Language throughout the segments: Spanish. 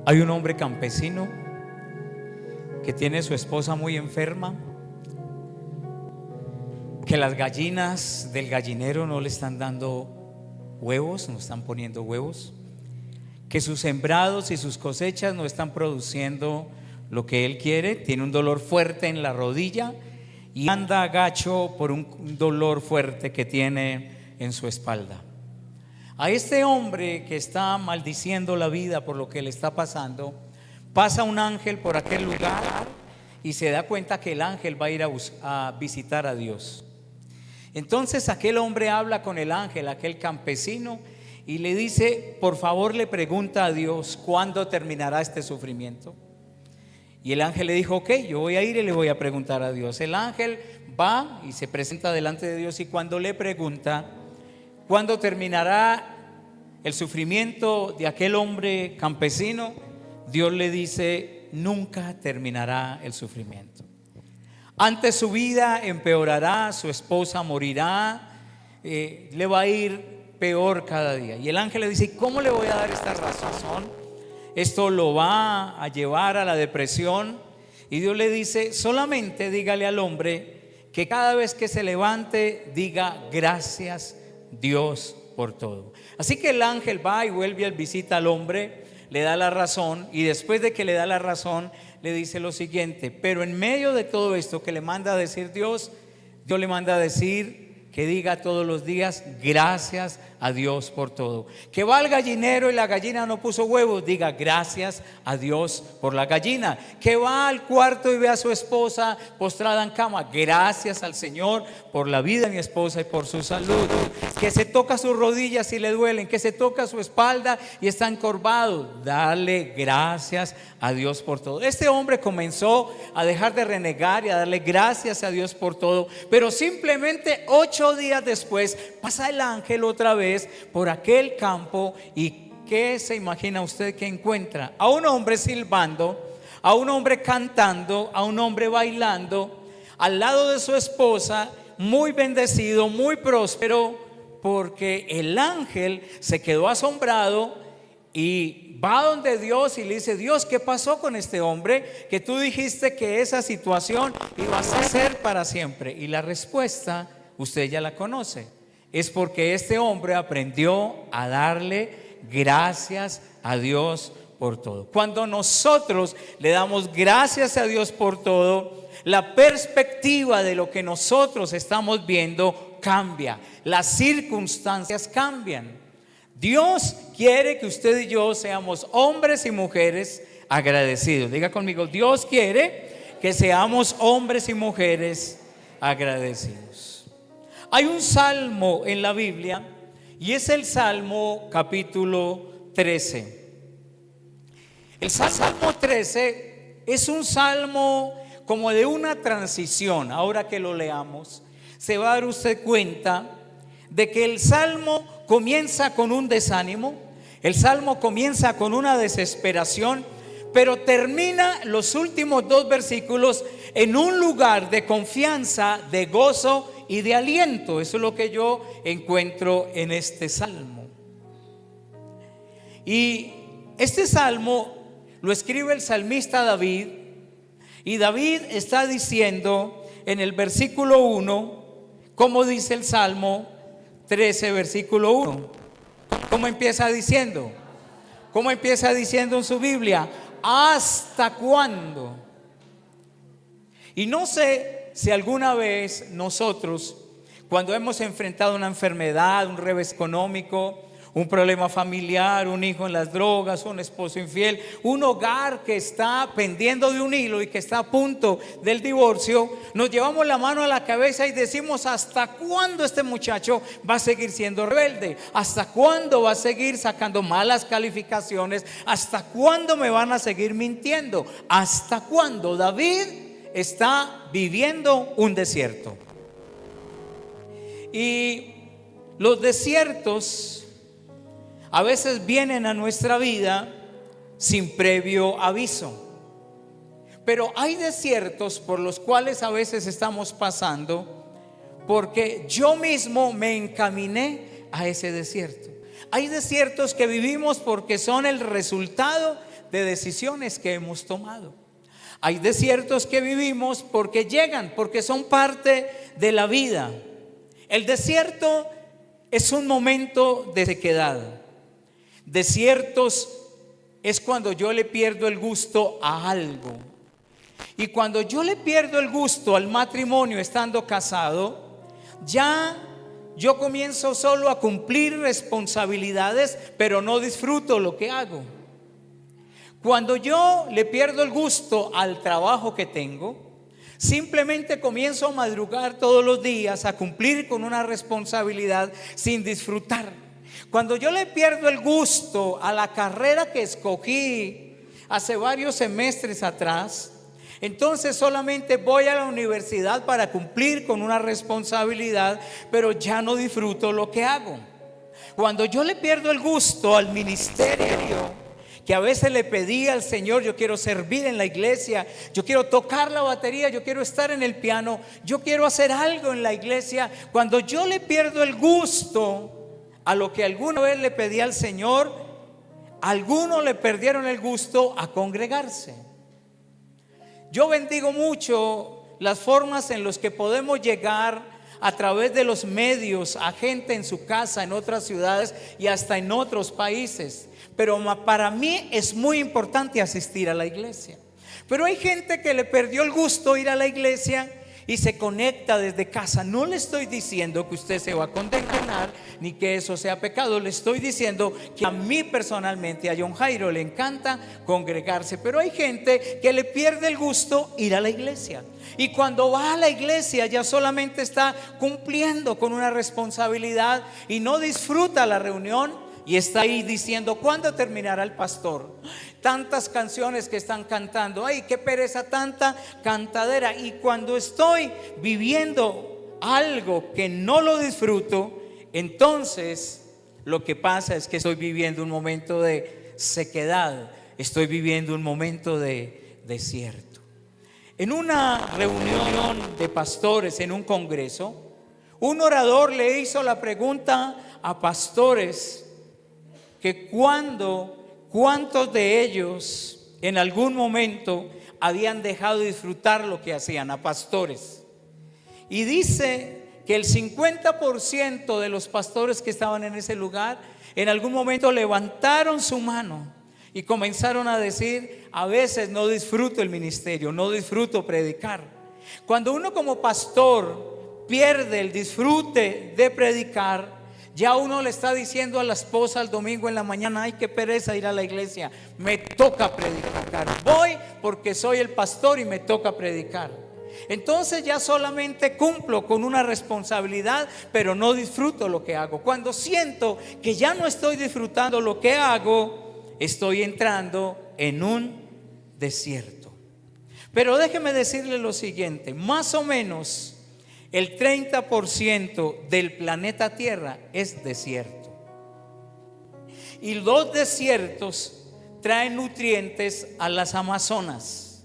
Hay un hombre campesino que tiene a su esposa muy enferma, que las gallinas del gallinero no le están dando huevos, no están poniendo huevos, que sus sembrados y sus cosechas no están produciendo lo que él quiere. Tiene un dolor fuerte en la rodilla y anda agacho por un dolor fuerte que tiene en su espalda. A este hombre que está maldiciendo la vida por lo que le está pasando, pasa un ángel por aquel lugar y se da cuenta que el ángel va a ir a visitar a Dios. Entonces aquel hombre habla con el ángel, aquel campesino, y le dice: por favor, le pregunta a Dios cuándo terminará este sufrimiento. Y el ángel le dijo: ok, yo voy a ir y le voy a preguntar a Dios. El ángel va y se presenta delante de Dios, y cuando le pregunta cuándo terminará el sufrimiento de aquel hombre campesino, Dios le dice: nunca terminará el sufrimiento. Antes su vida empeorará, su esposa morirá, le va a ir peor cada día. Y el ángel le dice: ¿cómo le voy a dar esta razón? Esto lo va a llevar a la depresión. Y Dios le dice: solamente dígale al hombre que cada vez que se levante diga gracias Dios por todo. Así que el ángel va y vuelve a visitar al hombre, le da la razón, y después de que le da la razón le dice lo siguiente: pero en medio de todo esto que le manda a decir Dios, Dios le manda a decir que diga todos los días gracias a Dios por todo. Que va al gallinero y la gallina no puso huevos, diga gracias a Dios por la gallina. Que va al cuarto y ve a su esposa postrada en cama, gracias al Señor por la vida de mi esposa y por su salud. Que se toca sus rodillas y le duelen, que se toca su espalda y está encorvado, dale gracias a Dios por todo. Este hombre comenzó a dejar de renegar y a darle gracias a Dios por todo, pero simplemente 8 días después pasa el ángel otra vez por aquel campo, y ¿qué se imagina usted que encuentra? A un hombre silbando, a un hombre cantando, a un hombre bailando al lado de su esposa, muy bendecido, muy próspero, porque el ángel se quedó asombrado y va donde Dios y le dice: Dios, ¿qué pasó con este hombre? Que tú dijiste que esa situación iba a ser para siempre. Y la respuesta usted ya la conoce: es porque este hombre aprendió a darle gracias a Dios por todo. Cuando nosotros le damos gracias a Dios por todo, la perspectiva de lo que nosotros estamos viendo cambia, las circunstancias cambian. Dios quiere que usted y yo seamos hombres y mujeres agradecidos. Diga conmigo: Dios quiere que seamos hombres y mujeres agradecidos. Hay un salmo en la Biblia, y es el Salmo capítulo 13. El Salmo 13 es un salmo como de una transición. Ahora que lo leamos, se va a dar usted cuenta de que el salmo comienza con un desánimo, el salmo comienza con una desesperación, pero termina los últimos 2 versículos en un lugar de confianza, de gozo y de aliento. Eso es lo que yo encuentro en este salmo. Y este salmo lo escribe el salmista David, y David está diciendo en el versículo 1, como dice el Salmo 13, versículo 1. ¿Cómo empieza diciendo? ¿Cómo empieza diciendo en su Biblia? ¿Hasta cuándo? Y no sé si alguna vez nosotros, cuando hemos enfrentado una enfermedad, un revés económico, un problema familiar, un hijo en las drogas, un esposo infiel, un hogar que está pendiendo de un hilo y que está a punto del divorcio, nos llevamos la mano a la cabeza y decimos: ¿hasta cuándo este muchacho va a seguir siendo rebelde? ¿Hasta cuándo va a seguir sacando malas calificaciones? ¿Hasta cuándo me van a seguir mintiendo? ¿Hasta cuándo? David está viviendo un desierto, y los desiertos a veces vienen a nuestra vida sin previo aviso. Pero hay desiertos por los cuales a veces estamos pasando porque yo mismo me encaminé a ese desierto. Hay desiertos que vivimos porque son el resultado de decisiones que hemos tomado. Hay desiertos que vivimos porque llegan, porque son parte de la vida. El desierto es un momento de sequedad. Desiertos es cuando yo le pierdo el gusto a algo. Y cuando yo le pierdo el gusto al matrimonio estando casado, ya yo comienzo solo a cumplir responsabilidades, pero no disfruto lo que hago. Cuando yo le pierdo el gusto al trabajo que tengo, simplemente comienzo a madrugar todos los días, a cumplir con una responsabilidad sin disfrutar. Cuando yo le pierdo el gusto a la carrera que escogí hace varios semestres atrás, entonces solamente voy a la universidad para cumplir con una responsabilidad, pero ya no disfruto lo que hago. Cuando yo le pierdo el gusto al ministerio, que a veces le pedí al Señor, yo quiero servir en la iglesia, yo quiero tocar la batería, yo quiero estar en el piano, yo quiero hacer algo en la iglesia. Cuando yo le pierdo el gusto a lo que alguna vez le pedí al Señor, algunos le perdieron el gusto a congregarse. Yo bendigo mucho las formas en las que podemos llegar a través de los medios a gente en su casa, en otras ciudades y hasta en otros países. Pero para mí es muy importante asistir a la iglesia. Pero hay gente que le perdió el gusto ir a la iglesia y se conecta desde casa. No le estoy diciendo que usted se va a condenar ni que eso sea pecado. Le estoy diciendo que a mí personalmente, a John Jairo, le encanta congregarse. Pero hay gente que le pierde el gusto ir a la iglesia. Y cuando va a la iglesia ya solamente está cumpliendo con una responsabilidad y no disfruta la reunión. Y está ahí diciendo, ¿cuándo terminará el pastor? Tantas canciones que están cantando, ay, qué pereza tanta cantadera. Y cuando estoy viviendo algo que no lo disfruto, entonces lo que pasa es que estoy viviendo un momento de sequedad, estoy viviendo un momento de desierto. En una reunión de pastores, en un congreso, un orador le hizo la pregunta a pastores que cuántos de ellos en algún momento habían dejado de disfrutar lo que hacían, a pastores. Y dice que el 50% de los pastores que estaban en ese lugar en algún momento levantaron su mano y comenzaron a decir, a veces no disfruto el ministerio, no disfruto predicar. Cuando uno como pastor pierde el disfrute de predicar, ya uno le está diciendo a la esposa el domingo en la mañana, ay, qué pereza ir a la iglesia, me toca predicar, voy porque soy el pastor y me toca predicar. Entonces ya solamente cumplo con una responsabilidad, pero no disfruto lo que hago. Cuando siento que ya no estoy disfrutando lo que hago, estoy entrando en un desierto. Pero déjeme decirle lo siguiente, más o menos el 30% del planeta Tierra es desierto. Y los desiertos traen nutrientes a las Amazonas.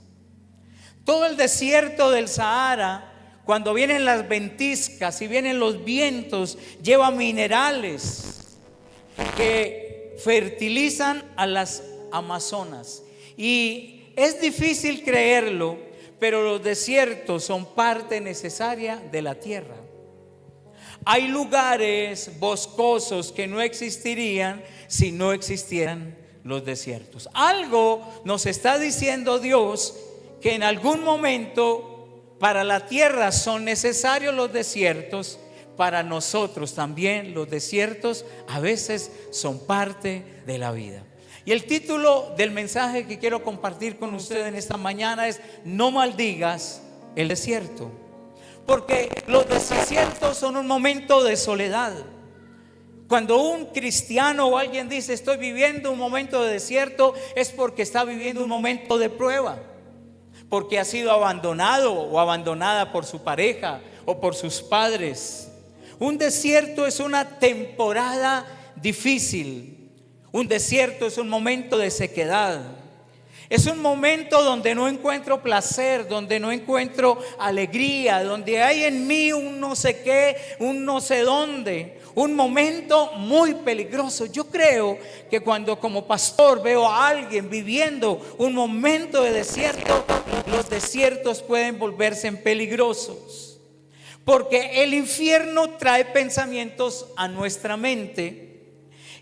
Todo el desierto del Sahara, cuando vienen las ventiscas y vienen los vientos, lleva minerales que fertilizan a las Amazonas. Y es difícil creerlo, pero los desiertos son parte necesaria de la tierra. Hay lugares boscosos que no existirían si no existieran los desiertos. Algo nos está diciendo Dios, que en algún momento para la tierra son necesarios los desiertos. Para nosotros también los desiertos a veces son parte de la vida. Y el título del mensaje que quiero compartir con ustedes en esta mañana es: no maldigas el desierto. Porque los desiertos son un momento de soledad. Cuando un cristiano o alguien dice estoy viviendo un momento de desierto, es porque está viviendo un momento de prueba, porque ha sido abandonado o abandonada por su pareja o por sus padres. Un desierto es una temporada difícil. Un desierto es un momento de sequedad. Es un momento donde no encuentro placer, donde no encuentro alegría, donde hay en mí un no sé qué, un no sé dónde. un momento muy peligroso. Yo creo que cuando como pastor veo a alguien viviendo un momento de desierto, los desiertos pueden volverse peligrosos, porque el infierno trae pensamientos a nuestra mente,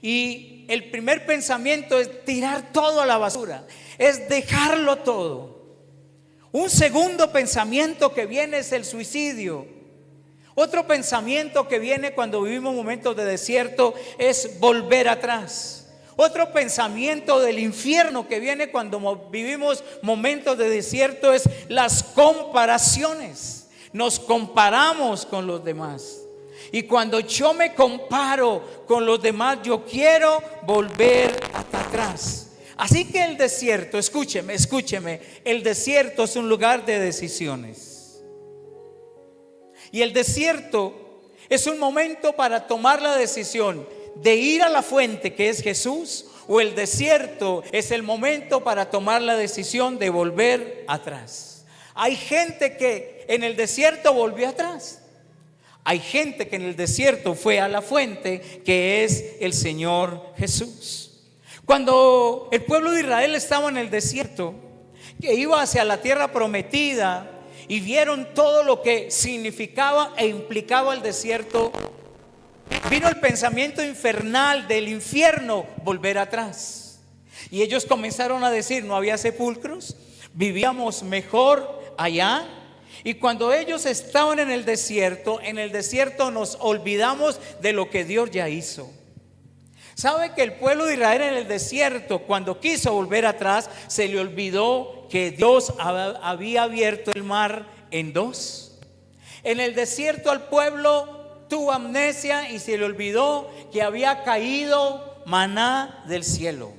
y el primer pensamiento es tirar todo a la basura, es dejarlo todo. Un segundo pensamiento que viene es el suicidio. Otro pensamiento que viene cuando vivimos momentos de desierto es volver atrás. Otro pensamiento del infierno que viene cuando vivimos momentos de desierto es las comparaciones. Nos comparamos con los demás. Y cuando yo me comparo con los demás, yo quiero volver hasta atrás. Así que el desierto, escúcheme, el desierto es un lugar de decisiones. Y el desierto es un momento para tomar la decisión de ir a la fuente, que es Jesús, o el desierto es el momento para tomar la decisión de volver atrás. Hay gente que en el desierto volvió atrás. Hay gente que en el desierto fue a la fuente, que es el Señor Jesús. Cuando el pueblo de Israel estaba en el desierto, que iba hacia la tierra prometida, y vieron todo lo que significaba e implicaba el desierto, vino el pensamiento infernal del infierno, volver atrás. Y ellos comenzaron a decir: no había sepulcros, vivíamos mejor allá. Y cuando ellos estaban en el desierto nos olvidamos de lo que Dios ya hizo. ¿Sabe que el pueblo de Israel en el desierto, cuando quiso volver atrás, se le olvidó que Dios había abierto el mar en dos? En el desierto al pueblo tuvo amnesia y se le olvidó que había caído maná del cielo.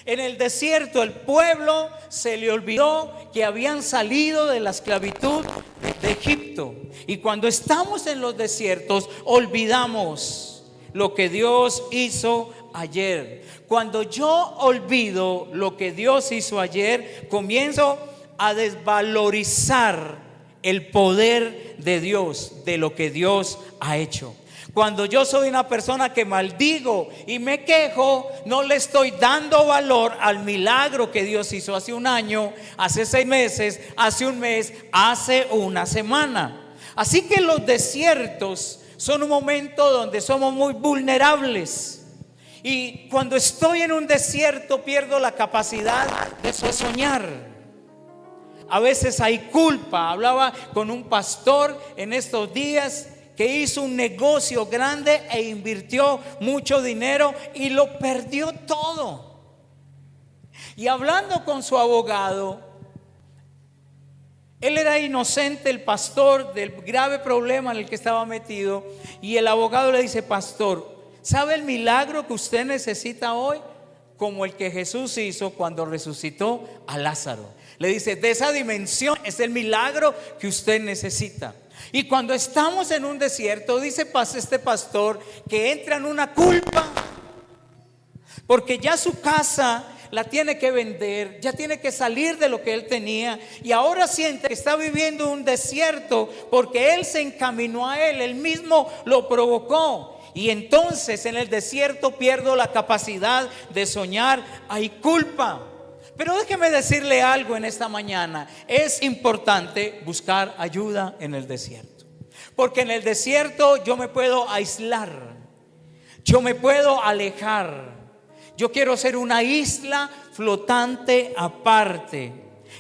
En el desierto el pueblo se le olvidó que habían salido de la esclavitud de Egipto. Y cuando estamos en los desiertos olvidamos lo que Dios hizo ayer. Cuando yo olvido lo que Dios hizo ayer, comienzo a desvalorizar el poder de Dios, de lo que Dios ha hecho. Cuando yo soy una persona que maldigo y me quejo, no le estoy dando valor al milagro que Dios hizo hace un año, hace 6 meses, hace un mes, hace una semana. Así que los desiertos son un momento donde somos muy vulnerables. Y cuando estoy en un desierto pierdo la capacidad de soñar. A veces hay culpa. Hablaba con un pastor en estos días que hizo un negocio grande e invirtió mucho dinero y lo perdió todo. Y hablando con su abogado, él era inocente, el pastor, del grave problema en el que estaba metido. Y el abogado le dice: pastor, ¿sabe el milagro que usted necesita hoy? Como el que Jesús hizo cuando resucitó a Lázaro. Le dice: de esa dimensión es el milagro que usted necesita. Y cuando estamos en un desierto, dice este pastor, que entra en una culpa, porque ya su casa la tiene que vender, ya tiene que salir de lo que él tenía, y ahora siente que está viviendo un desierto porque él se encaminó a él mismo lo provocó. Y entonces en el desierto pierdo la capacidad de soñar, hay culpa. Pero déjeme decirle algo en esta mañana: es importante buscar ayuda en el desierto, porque en el desierto yo me puedo aislar, yo me puedo alejar. Yo quiero ser una isla flotante aparte.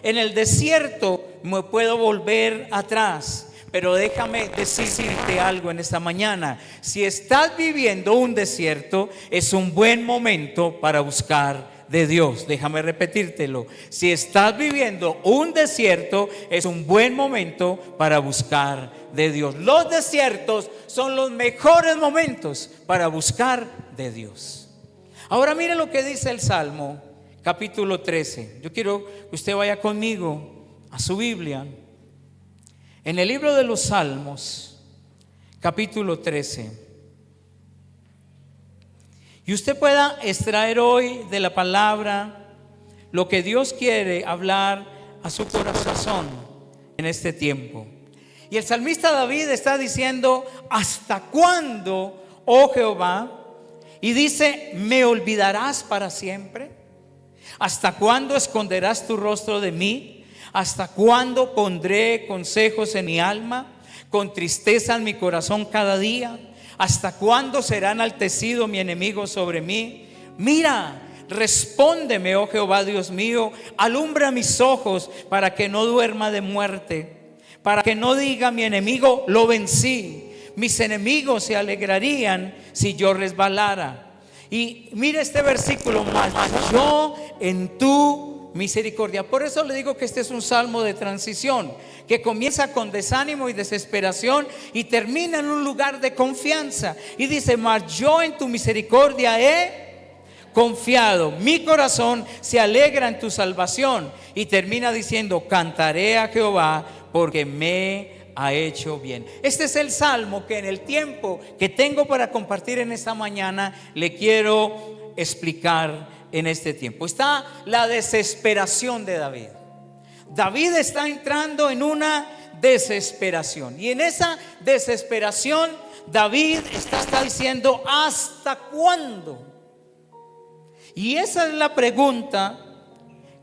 En el desierto me puedo volver atrás. Pero déjame decirte algo en esta mañana: si estás viviendo un desierto, es un buen momento para buscar de Dios. Déjame repetírtelo: si estás viviendo un desierto, es un buen momento para buscar de Dios. Los desiertos son los mejores momentos para buscar de Dios. Ahora mire lo que dice el Salmo capítulo 13. Yo quiero que usted vaya conmigo a su Biblia. En el libro de los Salmos, capítulo 13. Y usted pueda extraer hoy de la palabra lo que Dios quiere hablar a su corazón en este tiempo. Y el salmista David está diciendo: ¿hasta cuándo, oh Jehová, y dice, ¿me olvidarás para siempre? ¿Hasta cuándo esconderás tu rostro de mí? ¿Hasta cuándo pondré consejos en mi alma, con tristeza en mi corazón cada día? ¿Hasta cuándo será enaltecido mi enemigo sobre mí? Mira, respóndeme, oh Jehová Dios mío, alumbra mis ojos para que no duerma de muerte, para que no diga mi enemigo, lo vencí. Mis enemigos se alegrarían si yo resbalara. Y mire este versículo más, yo en tu misericordia. Por eso le digo que este es un salmo de transición, que comienza con desánimo y desesperación y termina en un lugar de confianza. Y dice, mas yo en tu misericordia he confiado, mi corazón se alegra en tu salvación. Y termina diciendo, cantaré a Jehová porque me ha hecho bien. Este es el salmo que en el tiempo que tengo para compartir en esta mañana le quiero explicar en este tiempo. Está la desesperación de David. David está entrando en una desesperación, y en esa desesperación David está diciendo, ¿hasta cuándo? Y esa es la pregunta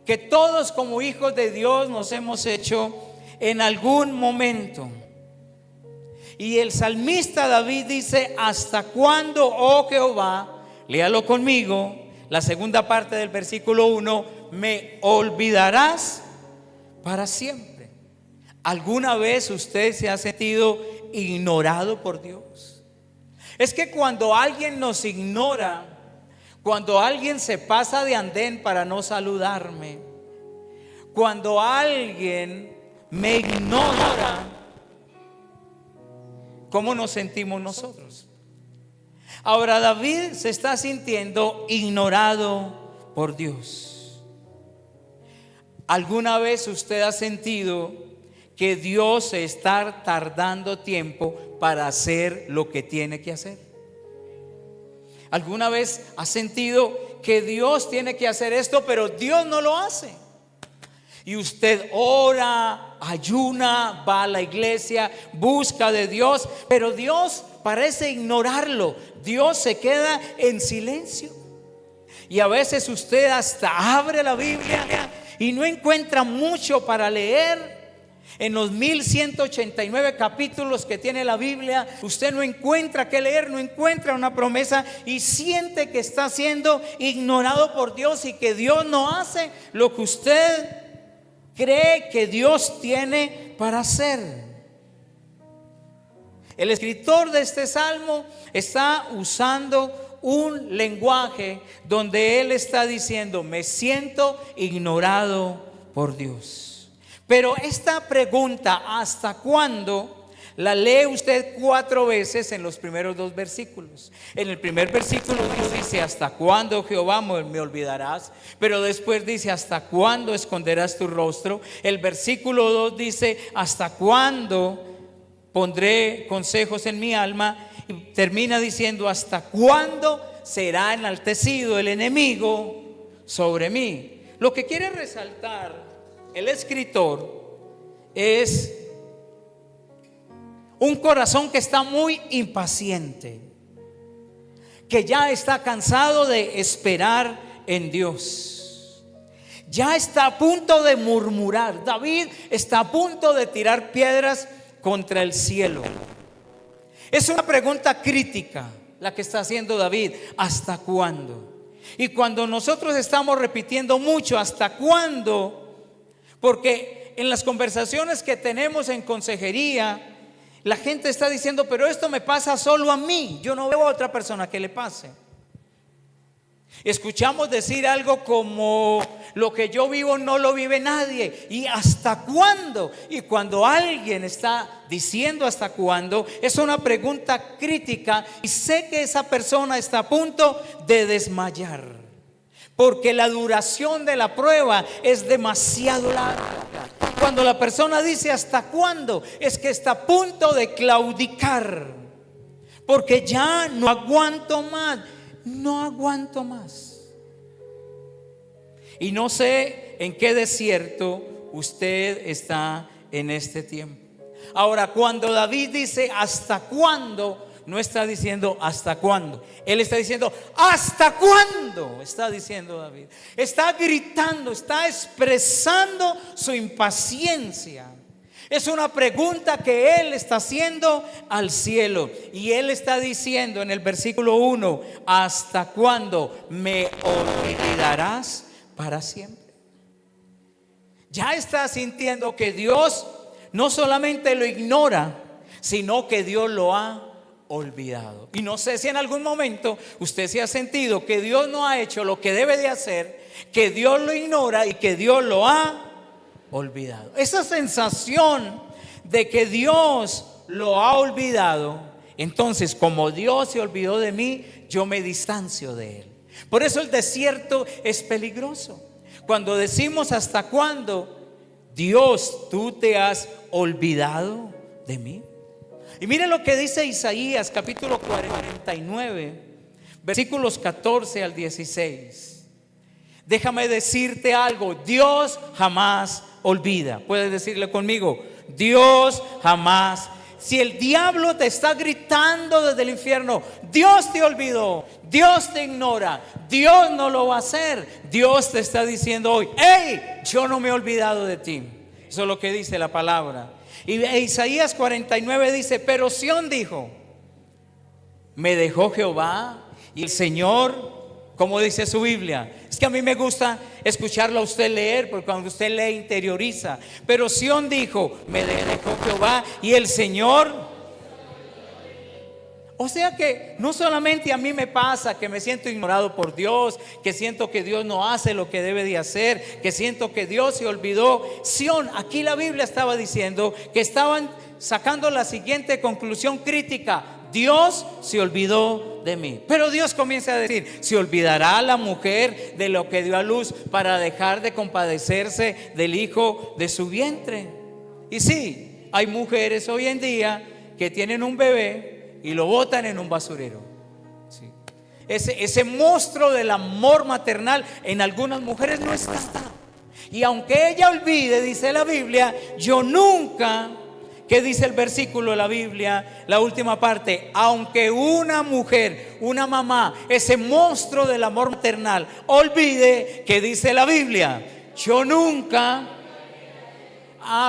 que todos como hijos de Dios nos hemos hecho en algún momento. Y el salmista David dice, ¿hasta cuándo, oh Jehová? Léalo conmigo, la segunda parte del versículo 1, ¿me olvidarás para siempre? ¿Alguna vez usted se ha sentido ignorado por Dios? Es que cuando alguien nos ignora, cuando alguien se pasa de andén para no saludarme, cuando alguien me ignora, ¿cómo nos sentimos nosotros? Ahora David se está sintiendo ignorado por Dios. ¿Alguna vez usted ha sentido que Dios se está tardando tiempo para hacer lo que tiene que hacer? ¿Alguna vez ha sentido que Dios tiene que hacer esto, pero Dios no lo hace? Y usted ora, ayuna, va a la iglesia, busca de Dios, pero Dios parece ignorarlo. Dios se queda en silencio. Y a veces usted hasta abre la Biblia y no encuentra mucho para leer. En los 1189 capítulos que tiene la Biblia, usted no encuentra qué leer, no encuentra una promesa, y siente que está siendo ignorado por Dios y que Dios no hace lo que usted cree que Dios tiene para hacer. El escritor de este salmo está usando un lenguaje donde él está diciendo, me siento ignorado por Dios. Pero esta pregunta, ¿hasta cuándo?, la lee usted 4 veces en los primeros 2 versículos. En el primer versículo Dios dice, ¿hasta cuándo, Jehová, me olvidarás? Pero después dice, ¿hasta cuándo esconderás tu rostro? El versículo 2 dice, ¿hasta cuándo pondré consejos en mi alma? Y termina diciendo, ¿hasta cuándo será enaltecido el enemigo sobre mí? Lo que quiere resaltar el escritor es un corazón que está muy impaciente, que ya está cansado de esperar en Dios, ya está a punto de murmurar. David está a punto de tirar piedras contra el cielo. Es una pregunta crítica la que está haciendo David, ¿hasta cuándo? Y cuando nosotros estamos repitiendo mucho, ¿hasta cuándo? Porque en las conversaciones que tenemos en consejería, la gente está diciendo, pero esto me pasa solo a mí, yo no veo a otra persona que le pase. Escuchamos decir algo como, lo que yo vivo no lo vive nadie. ¿Y hasta cuándo? Y cuando alguien está diciendo hasta cuándo, es una pregunta crítica, y sé que esa persona está a punto de desmayar, porque la duración de la prueba es demasiado larga. Cuando la persona dice hasta cuándo, es que está a punto de claudicar, porque ya no aguanto más, no aguanto más. Y no sé en qué desierto usted está en este tiempo. Ahora, cuando David dice hasta cuándo, no está diciendo hasta cuándo. Él está diciendo hasta cuándo, está diciendo David. Está gritando, está expresando su impaciencia. Es una pregunta que él está haciendo al cielo. Y él está diciendo en el versículo 1: ¿hasta cuándo me olvidarás para siempre? Ya está sintiendo que Dios no solamente lo ignora, sino que Dios lo ha olvidado. Y no sé si en algún momento usted se ha sentido que Dios no ha hecho lo que debe de hacer, que Dios lo ignora y que Dios lo ha olvidado. Esa sensación de que Dios lo ha olvidado, entonces como Dios se olvidó de mí, yo me distancio de Él. Por eso el desierto es peligroso. Cuando decimos hasta cuándo, Dios, tú te has olvidado de mí. Y mire lo que dice Isaías capítulo 49, versículos 14 al 16. Déjame decirte algo: Dios jamás olvida. Puedes decirle conmigo: Dios jamás. Si el diablo te está gritando desde el infierno, Dios te olvidó, Dios te ignora, Dios no lo va a hacer, Dios te está diciendo hoy: hey, yo no me he olvidado de ti. Eso es lo que dice la palabra. Y Isaías 49 dice: pero Sión dijo: me dejó Jehová. Y el Señor, como dice su Biblia, es que a mí me gusta escucharlo a usted leer, porque cuando usted lee interioriza. Pero Sión dijo: me dejó Jehová y el Señor. O sea que no solamente a mí me pasa que me siento ignorado por Dios, que siento que Dios no hace lo que debe de hacer, que siento que Dios se olvidó. Sión, aquí la Biblia estaba diciendo que estaban sacando la siguiente conclusión crítica: Dios se olvidó de mí. Pero Dios comienza a decir: ¿se olvidará la mujer de lo que dio a luz para dejar de compadecerse del hijo de su vientre? Y sí, hay mujeres hoy en día que tienen un bebé y lo botan en un basurero. Sí. Ese monstruo del amor maternal en algunas mujeres no está. Y aunque ella olvide, dice la Biblia, yo nunca... ¿Qué dice el versículo de la Biblia? La última parte: aunque una mujer, una mamá, ese monstruo del amor maternal olvide, ¿qué dice la Biblia? Yo nunca...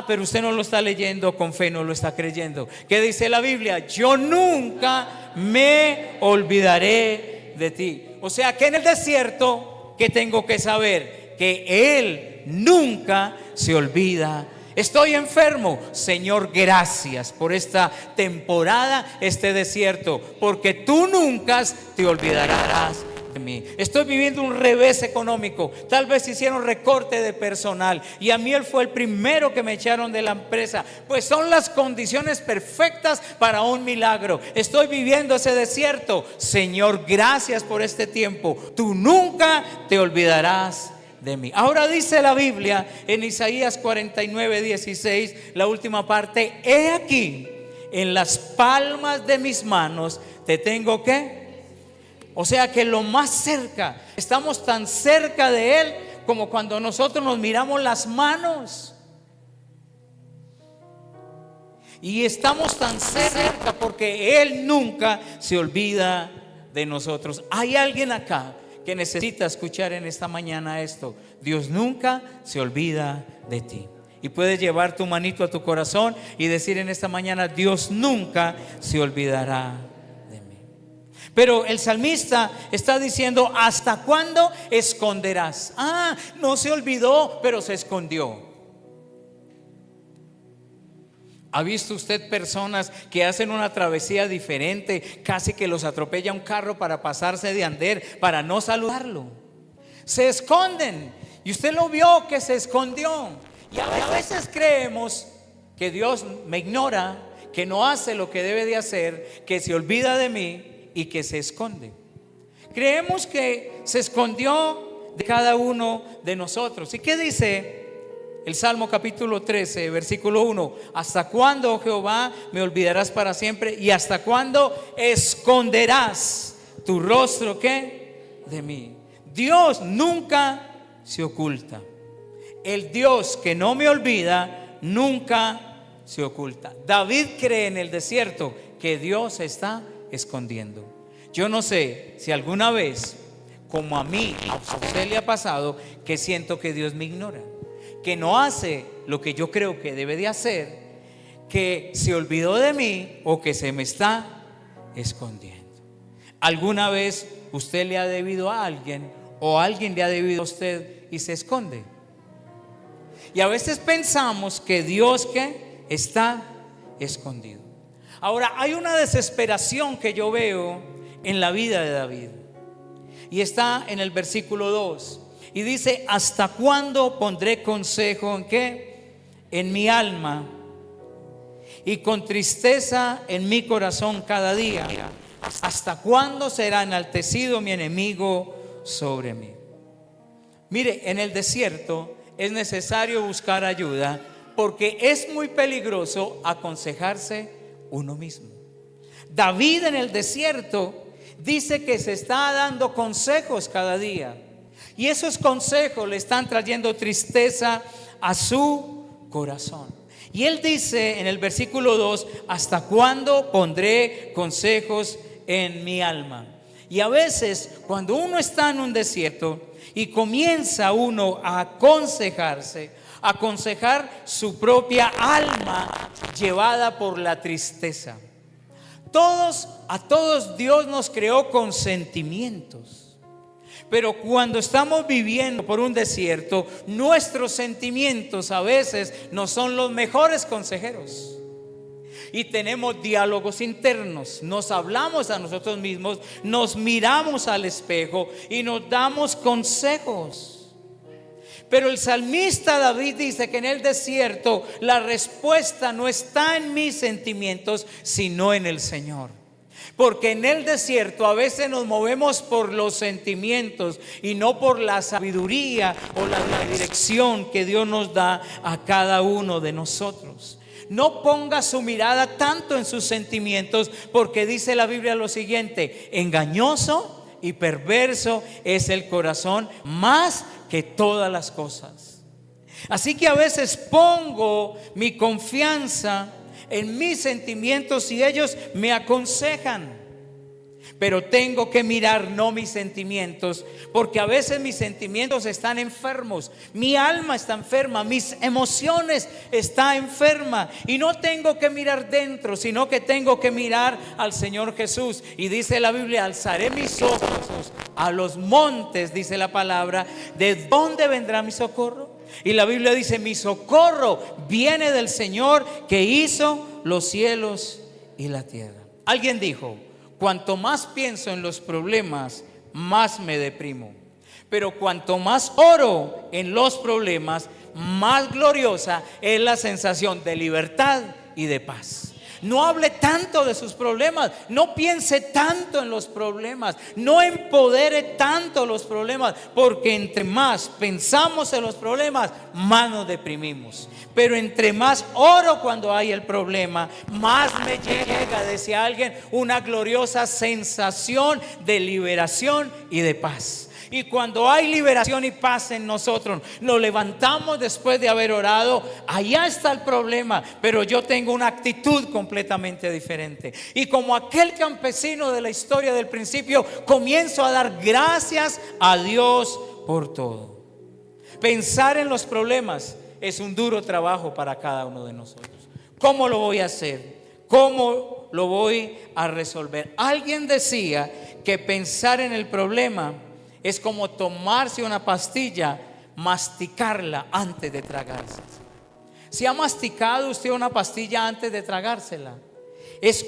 pero usted no lo está leyendo con fe, no lo está creyendo. ¿Qué dice la Biblia? Yo nunca me olvidaré de ti. O sea que en el desierto, ¿qué tengo que saber? Que Él nunca se olvida. Estoy enfermo, Señor, gracias por esta temporada, este desierto, porque tú nunca te olvidarás de mí. Estoy viviendo un revés económico, tal vez hicieron recorte de personal y a mí él fue el primero que me echaron de la empresa. Pues son las condiciones perfectas para un milagro. Estoy viviendo ese desierto, Señor, gracias por este tiempo. Tú nunca te olvidarás de mí. Ahora dice la Biblia en Isaías 49, 16, la última parte: he aquí, en las palmas de mis manos te tengo que. O sea que lo más cerca, estamos tan cerca de Él como cuando nosotros nos miramos las manos. Y estamos tan cerca porque Él nunca se olvida de nosotros. Hay alguien acá que necesita escuchar en esta mañana esto: Dios nunca se olvida de ti. Y puedes llevar tu manito a tu corazón y decir en esta mañana: Dios nunca se olvidará de mí. Pero el salmista está diciendo: ¿hasta cuándo esconderás? No se olvidó, pero se escondió. ¿Ha visto usted personas que hacen una travesía diferente, casi que los atropella un carro para pasarse de ander, para no saludarlo? Se esconden. Y usted lo vio que se escondió. Y a veces creemos que Dios me ignora, que no hace lo que debe de hacer, que se olvida de mí y que se esconde. Creemos que se escondió de cada uno de nosotros. ¿Y qué dice el Salmo capítulo 13, versículo 1? ¿Hasta cuándo, oh Jehová, me olvidarás para siempre? ¿Y hasta cuándo esconderás tu rostro, qué? De mí. Dios nunca se oculta. El Dios que no me olvida nunca se oculta. David cree en el desierto que Dios está escondiendo. Yo no sé si alguna vez, como a mí, a usted le ha pasado, que siento que Dios me ignora, que no hace lo que yo creo que debe de hacer, que se olvidó de mí o que se me está escondiendo. ¿Alguna vez usted le ha debido a alguien o alguien le ha debido a usted y se esconde? Y a veces pensamos que Dios que está escondido. Ahora, hay una desesperación que yo veo en la vida de David, y está en el versículo 2, y dice: ¿hasta cuándo pondré consejo en qué? En mi alma, y con tristeza en mi corazón cada día. ¿Hasta cuándo será enaltecido mi enemigo sobre mí? Mire, en el desierto es necesario buscar ayuda, porque es muy peligroso aconsejarse uno mismo. David en el desierto dice que se está dando consejos cada día, y esos consejos le están trayendo tristeza a su corazón. Y él dice en el versículo 2: ¿hasta cuándo pondré consejos en mi alma? Y a veces cuando uno está en un desierto y comienza uno a aconsejar su propia alma llevada por la tristeza. A todos Dios nos creó con sentimientos, pero cuando estamos viviendo por un desierto, nuestros sentimientos a veces no son los mejores consejeros, y tenemos diálogos internos, nos hablamos a nosotros mismos, nos miramos al espejo y nos damos consejos. Pero el salmista David dice que en el desierto la respuesta no está en mis sentimientos, sino en el Señor. Porque en el desierto a veces nos movemos por los sentimientos y no por la sabiduría o la dirección que Dios nos da a cada uno de nosotros. No ponga su mirada tanto en sus sentimientos, porque dice la Biblia lo siguiente: engañoso y perverso es el corazón más que todas las cosas. Así que a veces pongo mi confianza en mis sentimientos y ellos me aconsejan, pero tengo que mirar no mis sentimientos, porque a veces mis sentimientos están enfermos, mi alma está enferma, mis emociones están enfermas, y no tengo que mirar dentro, sino que tengo que mirar al Señor Jesús. Y dice la Biblia: alzaré mis ojos a los montes, dice la palabra, ¿de dónde vendrá mi socorro? Y la Biblia dice: mi socorro viene del Señor que hizo los cielos y la tierra. Alguien dijo: cuanto más pienso en los problemas, más me deprimo. Pero cuanto más oro en los problemas, más gloriosa es la sensación de libertad y de paz. No hable tanto de sus problemas, no piense tanto en los problemas, no empodere tanto los problemas, porque entre más pensamos en los problemas, más nos deprimimos. Pero entre más oro cuando hay el problema, más me llega, decía alguien, una gloriosa sensación de liberación y de paz. Y cuando hay liberación y paz en nosotros, nos levantamos después de haber orado. Allá está el problema, pero yo tengo una actitud completamente diferente. Y como aquel campesino de la historia del principio, comienzo a dar gracias a Dios por todo. Pensar en los problemas es un duro trabajo para cada uno de nosotros. ¿Cómo lo voy a hacer? ¿Cómo lo voy a resolver? Alguien decía que pensar en el problema es como tomarse una pastilla, masticarla antes de tragársela. ¿Si ha masticado usted una pastilla antes de tragársela?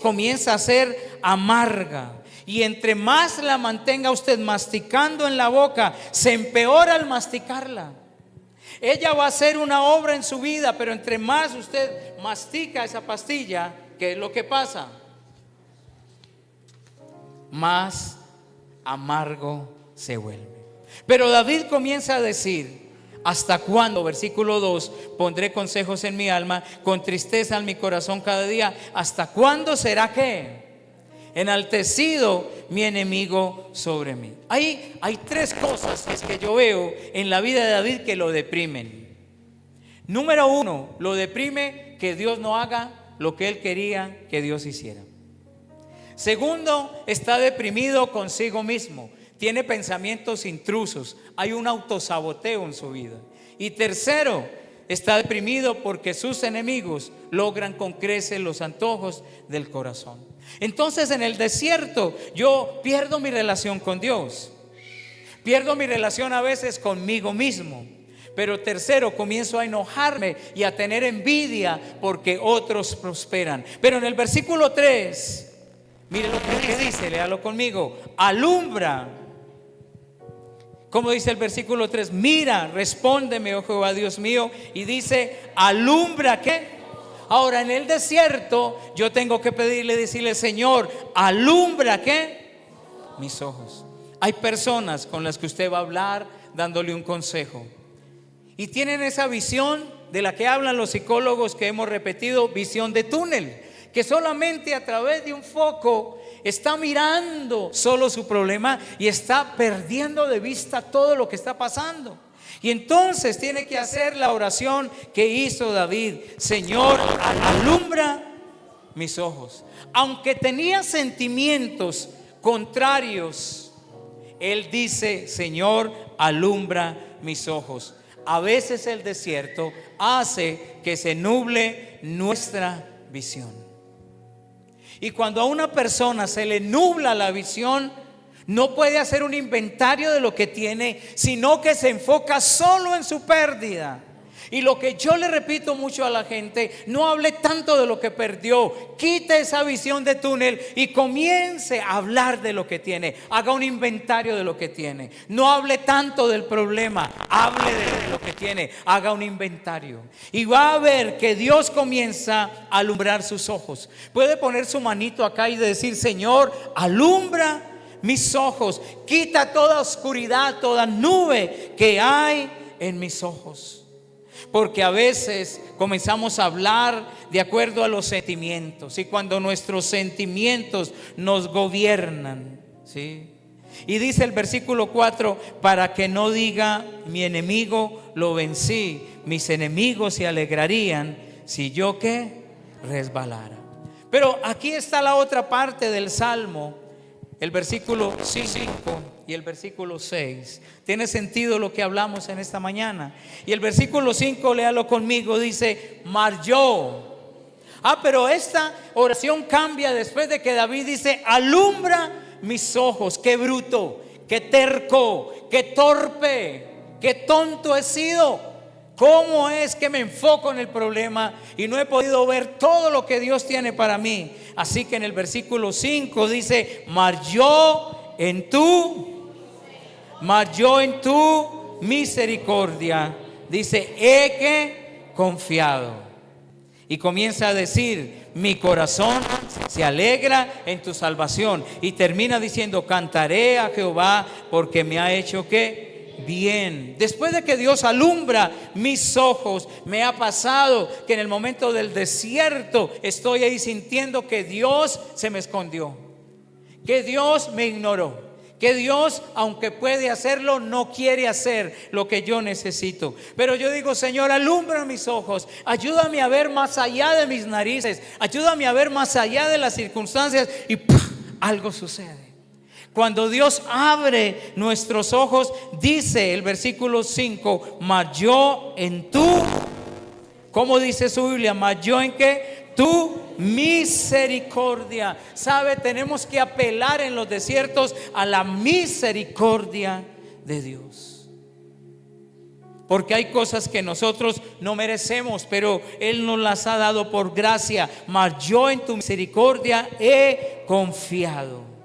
Comienza a ser amarga, y entre más la mantenga usted masticando en la boca, se empeora al masticarla. Ella va a ser una obra en su vida, pero entre más usted mastica esa pastilla, ¿qué es lo que pasa? Más amargo se vuelve. Pero David comienza a decir: ¿hasta cuándo? Versículo 2: pondré consejos en mi alma, con tristeza en mi corazón cada día. ¿Hasta cuándo será que enaltecido mi enemigo sobre mí? Hay tres cosas que yo veo en la vida de David que lo deprimen. Número uno, lo deprime que Dios no haga lo que él quería que Dios hiciera. Segundo, está deprimido consigo mismo. Tiene pensamientos intrusos. Hay un autosaboteo en su vida. Y tercero, está deprimido porque sus enemigos logran con creces los antojos del corazón. Entonces, en el desierto yo pierdo mi relación con Dios. Pierdo mi relación a veces conmigo mismo. Pero tercero, comienzo a enojarme y a tener envidia porque otros prosperan. Pero en el versículo 3, mire lo que dice, léalo conmigo. Alumbra. Como dice el versículo 3, mira, respóndeme, oh Jehová Dios mío. Y dice, alumbra, ¿qué? Ahora en el desierto yo tengo que pedirle, decirle, Señor, alumbra, ¿qué? Mis ojos. Hay personas con las que usted va a hablar dándole un consejo y tienen esa visión de la que hablan los psicólogos que hemos repetido, visión de túnel, que solamente a través de un foco está mirando solo su problema y está perdiendo de vista todo lo que está pasando. Y entonces tiene que hacer la oración que hizo David: Señor, alumbra mis ojos. Aunque tenía sentimientos contrarios, él dice, Señor, alumbra mis ojos. A veces el desierto hace que se nuble nuestra visión. Y cuando a una persona se le nubla la visión, no puede hacer un inventario de lo que tiene, sino que se enfoca solo en su pérdida. Y lo que yo le repito mucho a la gente: no hable tanto de lo que perdió, quite esa visión de túnel y comience a hablar de lo que tiene. Haga un inventario de lo que tiene. No hable tanto del problema, hable de lo que tiene. Haga un inventario y va a ver que Dios comienza a alumbrar sus ojos. Puede poner su manito acá y decir: Señor, alumbra mis ojos, quita toda oscuridad, toda nube que hay en mis ojos. Porque a veces comenzamos a hablar de acuerdo a los sentimientos, y cuando nuestros sentimientos nos gobiernan, ¿sí? Y dice el versículo 4: para que no diga mi enemigo lo vencí, mis enemigos se alegrarían si yo ¿qué? Resbalara. Pero aquí está la otra parte del Salmo, el versículo 5 y el versículo 6. Tiene sentido lo que hablamos en esta mañana. Y el versículo 5, léalo conmigo, dice: Marjó. Pero esta oración cambia después de que David dice: alumbra mis ojos. Qué bruto, qué terco, qué torpe, qué tonto he sido. ¿Cómo es que me enfoco en el problema y no he podido ver todo lo que Dios tiene para mí? Así que en el versículo 5 dice: mas yo en tu misericordia, dice, he que confiado. Y comienza a decir: mi corazón se alegra en tu salvación. Y termina diciendo: cantaré a Jehová porque me ha hecho ¿qué? Bien. Después de que Dios alumbra mis ojos, me ha pasado que en el momento del desierto estoy ahí sintiendo que Dios se me escondió, que Dios me ignoró, que Dios, aunque puede hacerlo, no quiere hacer lo que yo necesito. Pero yo digo: Señor, alumbra mis ojos, ayúdame a ver más allá de mis narices, ayúdame a ver más allá de las circunstancias. Y ¡puf!, algo sucede. Cuando Dios abre nuestros ojos, dice el versículo 5: mas yo en tu, ¿cómo dice su Biblia? Mas yo en qué? Tu misericordia. ¿Sabe? Tenemos que apelar en los desiertos a la misericordia de Dios. Porque hay cosas que nosotros no merecemos, pero Él nos las ha dado por gracia. Mas yo en tu misericordia he confiado.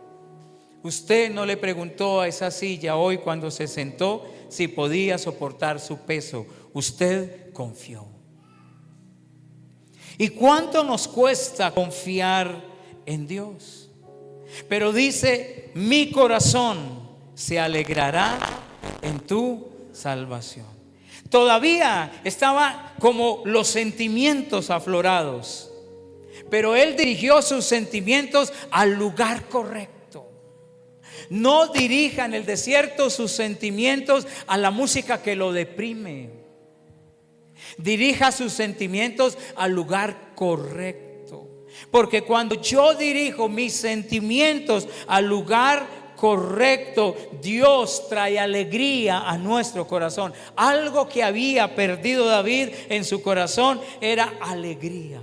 Usted no le preguntó a esa silla hoy cuando se sentó si podía soportar su peso. Usted confió. ¿Y cuánto nos cuesta confiar en Dios? Pero dice: mi corazón se alegrará en tu salvación. Todavía estaba como los sentimientos aflorados, pero él dirigió sus sentimientos al lugar correcto. No dirija en el desierto sus sentimientos a la música que lo deprime. Dirija sus sentimientos al lugar correcto. Porque cuando yo dirijo mis sentimientos al lugar correcto, Dios trae alegría a nuestro corazón. Algo que había perdido David en su corazón era alegría.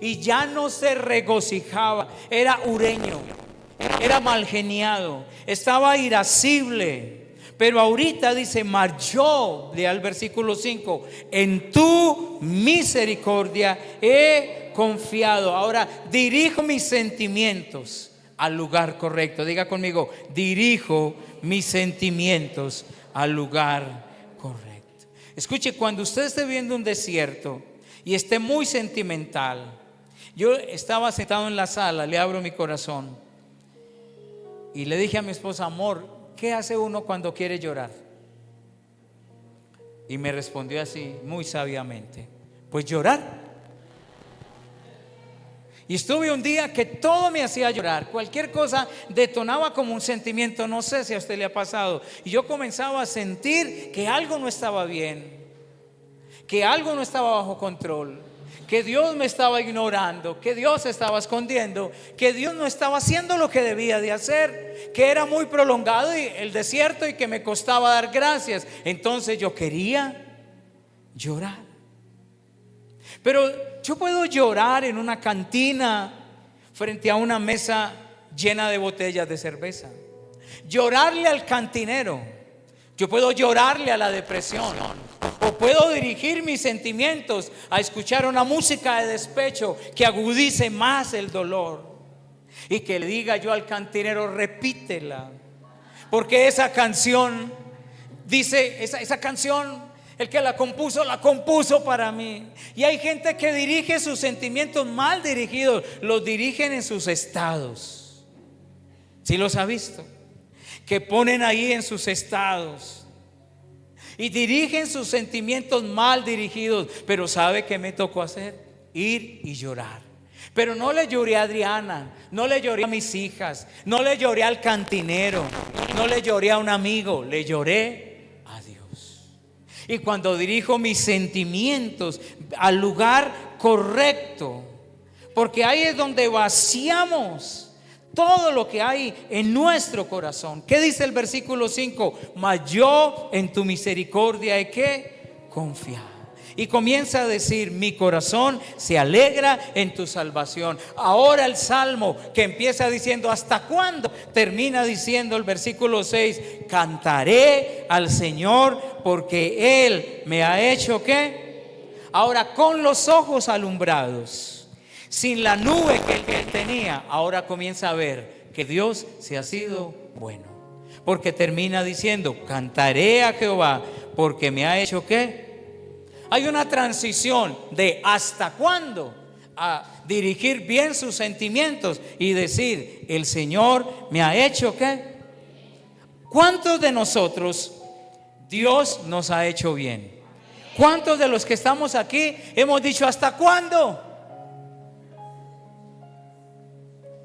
Y ya no se regocijaba, era hureño, era malgeniado, estaba irascible. Pero ahorita dice: mas yo, lea el versículo 5, en tu misericordia he confiado. Ahora dirijo mis sentimientos al lugar correcto. Diga conmigo: dirijo mis sentimientos al lugar correcto. Escuche, cuando usted esté viendo un desierto y esté muy sentimental. Yo estaba sentado en la sala, le abro mi corazón y le dije a mi esposa: amor, ¿qué hace uno cuando quiere llorar? Y me respondió así, muy sabiamente: pues llorar. Y estuve un día que todo me hacía llorar, cualquier cosa detonaba como un sentimiento. No sé si a usted le ha pasado. Y yo comenzaba a sentir que algo no estaba bien, que algo no estaba bajo control, que Dios me estaba ignorando, que Dios se estaba escondiendo, que Dios no estaba haciendo lo que debía de hacer, que era muy prolongado el desierto y que me costaba dar gracias. Entonces yo quería llorar. Pero yo puedo llorar en una cantina frente a una mesa llena de botellas de cerveza, llorarle al cantinero. Yo puedo llorarle a la depresión, o puedo dirigir mis sentimientos a escuchar una música de despecho que agudice más el dolor y que le diga yo al cantinero: repítela, porque esa canción, dice, esa canción, el que la compuso para mí. Y hay gente que dirige sus sentimientos mal dirigidos, los dirigen en sus estados. ¿Sí los ha visto? Que ponen ahí en sus estados y dirigen sus sentimientos mal dirigidos. Pero ¿sabe qué me tocó hacer? Ir y llorar. Pero no le lloré a Adriana, no le lloré a mis hijas, no le lloré al cantinero, no le lloré a un amigo, le lloré a Dios. Y cuando dirijo mis sentimientos al lugar correcto, porque ahí es donde vaciamos todo lo que hay en nuestro corazón. ¿Qué dice el versículo 5? Mas yo en tu misericordia he que confiado. Y comienza a decir: mi corazón se alegra en tu salvación. Ahora el salmo que empieza diciendo ¿hasta cuándo?, termina diciendo el versículo 6: cantaré al Señor porque Él me ha hecho ¿qué? Ahora, con los ojos alumbrados, sin la nube que él tenía, ahora comienza a ver que Dios se ha sido bueno. Porque termina diciendo: cantaré a Jehová porque me ha hecho ¿qué? Hay una transición de hasta cuándo a dirigir bien sus sentimientos y decir: el Señor me ha hecho ¿qué? ¿Cuántos de nosotros Dios nos ha hecho bien? ¿Cuántos de los que estamos aquí hemos dicho hasta cuándo?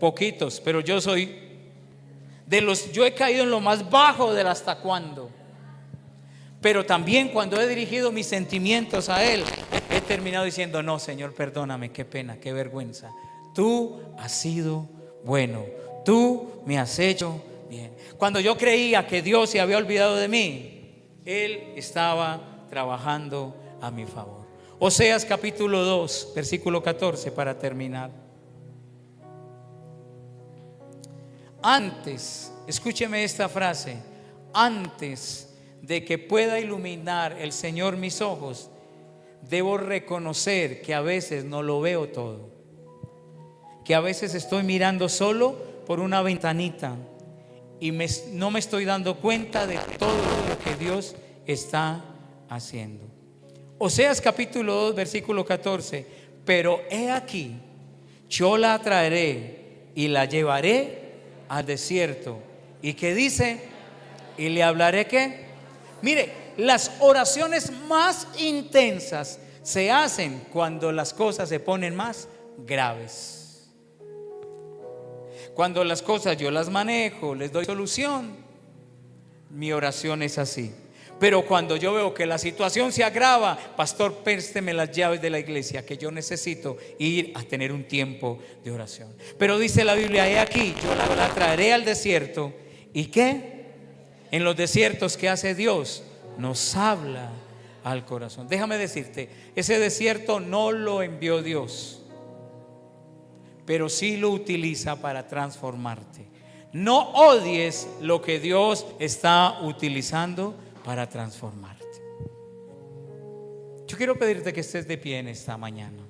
Poquitos, pero yo soy de los, yo he caído en lo más bajo del hasta cuándo. Pero también cuando he dirigido mis sentimientos a Él, he terminado diciendo: no, Señor, perdóname, qué pena, qué vergüenza. Tú has sido bueno, tú me has hecho bien. Cuando yo creía que Dios se había olvidado de mí, Él estaba trabajando a mi favor. Oseas capítulo 2, versículo 14, para terminar. Antes, escúcheme esta frase: antes de que pueda iluminar el Señor mis ojos, debo reconocer que a veces no lo veo todo, que a veces estoy mirando solo por una ventanita y no me estoy dando cuenta de todo lo que Dios está haciendo. Oseas capítulo 2, versículo 14: pero he aquí, yo la traeré y la llevaré al desierto. ¿Y qué dice? Y le hablaré ¿qué? Mire, las oraciones más intensas se hacen cuando las cosas se ponen más graves. Cuando las cosas yo las manejo, les doy solución, mi oración es así. Pero cuando yo veo que la situación se agrava, pastor, présteme las llaves de la iglesia, que yo necesito ir a tener un tiempo de oración. Pero dice la Biblia, he aquí, yo la traeré al desierto. ¿Y qué? En los desiertos, ¿qué hace Dios? Nos habla al corazón. Déjame decirte, ese desierto no lo envió Dios, pero sí lo utiliza para transformarte. No odies lo que Dios está utilizando para transformarte. Yo quiero pedirte que estés de pie en esta mañana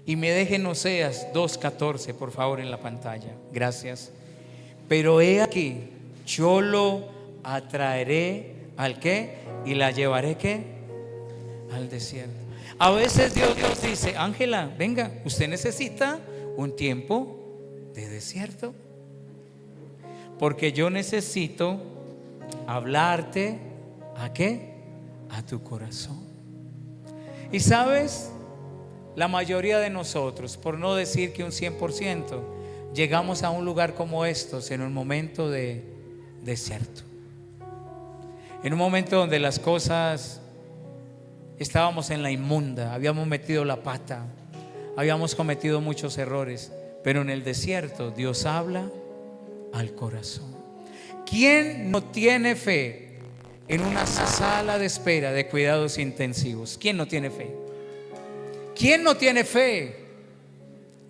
y me dejen Oseas 2:14 por favor en la pantalla. Gracias. Pero he aquí, yo lo atraeré al qué, y la llevaré qué, al desierto. A veces Dios nos dice, Ángela, venga, usted necesita un tiempo de desierto, porque yo necesito hablarte ¿a qué? A tu corazón. Y sabes, la mayoría de nosotros, por no decir que un 100%, llegamos a un lugar como estos en un momento de desierto, en un momento donde las cosas, estábamos en la inmunda, habíamos metido la pata, habíamos cometido muchos errores, pero en el desierto Dios habla al corazón. ¿Quién no tiene fe en una sala de espera de cuidados intensivos? ¿Quién no tiene fe? ¿Quién no tiene fe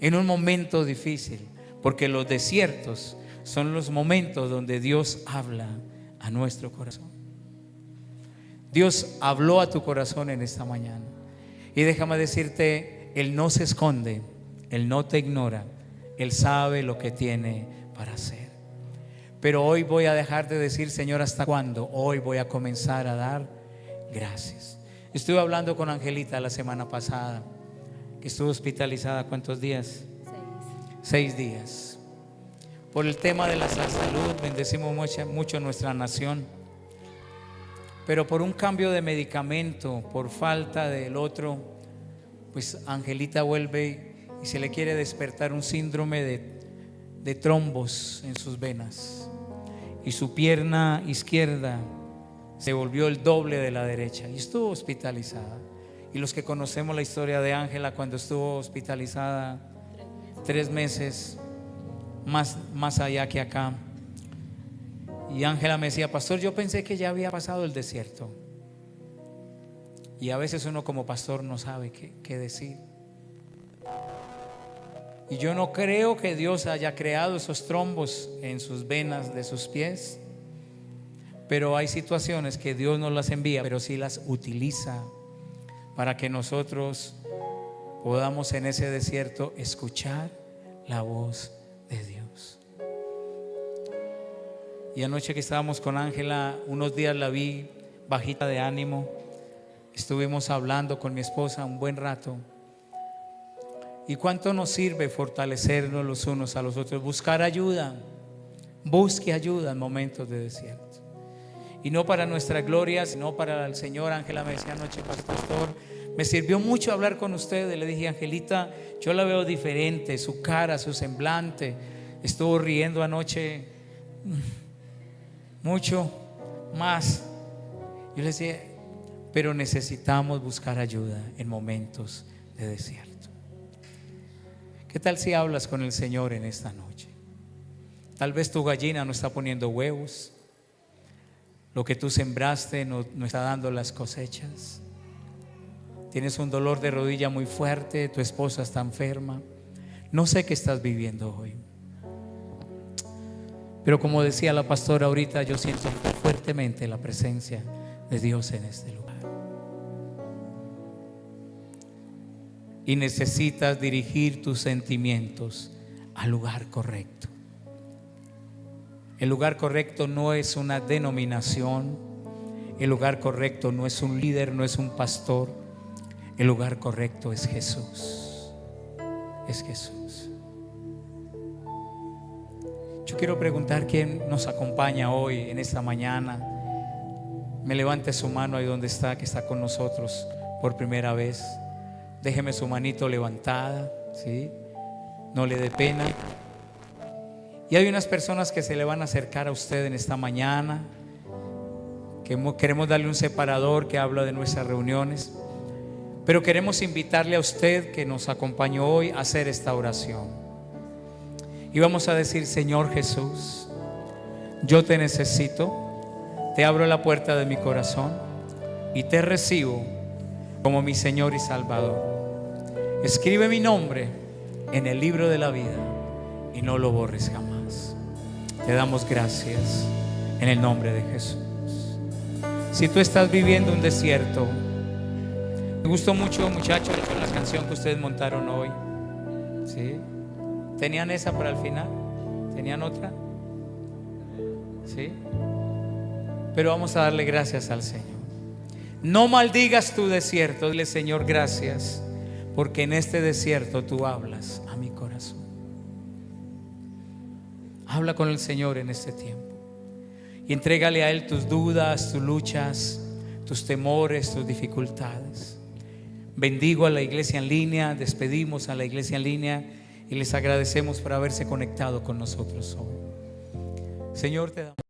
en un momento difícil? Porque los desiertos son los momentos donde Dios habla a nuestro corazón. Dios habló a tu corazón en esta mañana. Y déjame decirte, Él no se esconde, Él no te ignora, Él sabe lo que tiene para hacer. Pero hoy voy a dejar de decir, Señor, ¿hasta cuándo? Hoy voy a comenzar a dar gracias. Estuve hablando con Angelita la semana pasada, que estuvo hospitalizada. ¿Cuántos días? 6 días. Por el tema de la salud, bendecimos mucho nuestra nación. Pero por un cambio de medicamento, por falta del otro, pues Angelita vuelve y se le quiere despertar un síndrome de trombos en sus venas, y su pierna izquierda se volvió el doble de la derecha y estuvo hospitalizada. Y los que conocemos la historia de Ángela, cuando estuvo hospitalizada 3 meses, más allá que acá, y Ángela me decía, pastor, yo pensé que ya había pasado el desierto. Y a veces uno como pastor no sabe qué decir. Y yo no creo que Dios haya creado esos trombos en sus venas de sus pies, pero hay situaciones que Dios no las envía, pero sí las utiliza para que nosotros podamos en ese desierto escuchar la voz de Dios. Y anoche que estábamos con Ángela, unos días la vi bajita de ánimo. Estuvimos hablando con mi esposa un buen rato. ¿Y cuánto nos sirve fortalecernos los unos a los otros? Buscar ayuda. Busque ayuda en momentos de desierto. Y no para nuestra gloria, sino para el Señor. Ángela me decía anoche, pastor, me sirvió mucho hablar con usted. Le dije, Angelita, yo la veo diferente, su cara, su semblante. Estuvo riendo anoche mucho más. Yo le decía, pero necesitamos buscar ayuda en momentos de desierto. ¿Qué tal si hablas con el Señor en esta noche? Tal vez tu gallina no está poniendo huevos, lo que tú sembraste no está dando las cosechas. Tienes un dolor de rodilla muy fuerte, tu esposa está enferma. No sé qué estás viviendo hoy, pero como decía la pastora ahorita, yo siento fuertemente la presencia de Dios en este lugar. Y necesitas dirigir tus sentimientos al lugar correcto. El lugar correcto no es una denominación. El lugar correcto no es un líder, no es un pastor. El lugar correcto es Jesús. Es Jesús. Yo quiero preguntar quién nos acompaña hoy en esta mañana. Me levante su mano ahí donde está, que está con nosotros por primera vez. Déjeme su manito levantada, ¿sí? No le dé pena. Y hay unas personas que se le van a acercar a usted en esta mañana queremos darle un separador que habla de nuestras reuniones, pero queremos invitarle a usted que nos acompañó hoy a hacer esta oración. Y vamos a decir: Señor Jesús, yo te necesito, te abro la puerta de mi corazón y te recibo como mi Señor y Salvador. Escribe mi nombre en el libro de la vida y no lo borres jamás. Te damos gracias en el nombre de Jesús. Si tú estás viviendo un desierto, me gustó mucho, muchachos, la canción que ustedes montaron hoy. ¿Sí? ¿Tenían esa para el final? ¿Tenían otra? ¿Sí? Pero vamos a darle gracias al Señor. No maldigas tu desierto. Dile: Señor, gracias, porque en este desierto tú hablas a mi corazón. Habla con el Señor en este tiempo y entrégale a Él tus dudas, tus luchas, tus temores, tus dificultades. Bendigo a la iglesia en línea, despedimos a la iglesia en línea y les agradecemos por haberse conectado con nosotros hoy. Señor, te damos